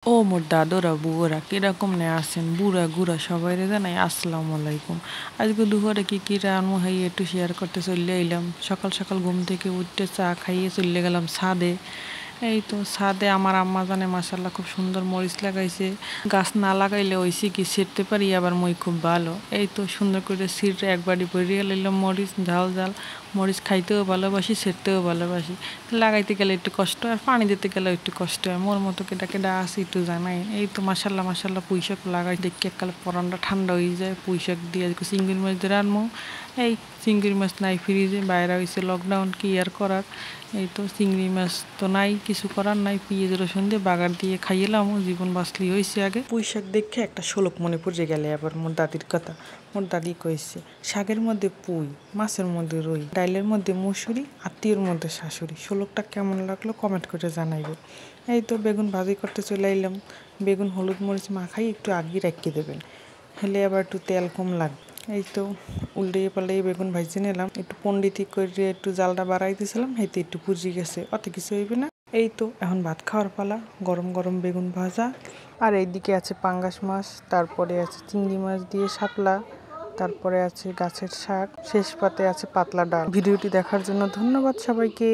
ও মোর দাদুরা বুড়োরা কিরকম নে আছেন বুড়া গুড়া সবাই রে জানাই আসসালামু আলাইকুম। আজকে দুপুরে কি রান্না হাই একটু শেয়ার করতে চলে এলাম। সকাল সকাল ঘুম থেকে উঠতে চা খাইয়ে চলে গেলাম ছাদে। এই তো ছাদে আমার আম্মা জানে মাশাল্লাহ খুব সুন্দর মরিচ লাগাইছে। গাছ না লাগাইলে ওইসি কি ছিঁড়তে পারি, আবার মই খুব ভালো। এই তো সুন্দর করে ছিঁড়ে একবারই পরিয়ে লাইলাম মরিচ, ঝাল ঝাল মরিচ খাইতেও ভালোবাসি, ছিঁড়তেও ভালোবাসি। লাগাইতে গেলে একটু কষ্ট আর পানি দিতে গেলে একটু কষ্ট হয়। মোর মতো কেটা কেটা আছে একটু জানাই। এই তো মাশাল্লাহ মাশাল্লাহ পুঁই শাক লাগাই দেখি এককালে পরানটা ঠান্ডা হয়ে যায়। পুঁই শাক দিয়ে আজকে চিংড়ি মাছ দিয়ে রানবো। এই চিংড়ি মাছ নাই ফ্রিজে, বাইরে হয়েছে লকডাউন, কি আর করার। এই তো চিংড়ি মাছ তো নাই, কিছু করার নাই। পেঁয়াজ রসুন দিয়ে বাগার দিয়ে খাইলাম, জীবন বাঁচলি হয়েছে। আগে পুঁই শাক দেখে একটা শোলক মনে পড়ে গেলে আবার মোর দাদির কথা। মোর দাদি কইছে শাকের মধ্যে পুঁই, মাছের মধ্যে রুই, ডাইলের মধ্যে মুসুরি, আত্মীয়র মধ্যে শাশুড়ি। শোলকটা কেমন লাগলো কমেন্ট করে জানাইবে। এই তো বেগুন ভাজি করতে চলে এলাম। বেগুন হলুদ মরিচ মাখাই একটু আগে রেখে দেবেন, হলে আবার একটু তেল কম লাগবে। এই তো উল্টিয়ে পাল্টিয়ে বেগুন ভাজি নিলাম, একটু পন্ডিতি করে একটু জালটা বাড়াই দিয়েছিলাম, হেতে একটু পুজি গেছে, অত কিছু হইবে না। এই তো এখন ভাত খাওয়ার পালা। গরম গরম বেগুন ভাজা, আর এইদিকে আছে পাঙ্গাস মাছ, তারপরে আছে চিংড়ি মাছ দিয়ে শাপলা, তারপরে আছে গাছের শাক, শেষ পাতে আছে পাতলা ডাল। ভিডিওটি দেখার জন্য ধন্যবাদ সবাইকে।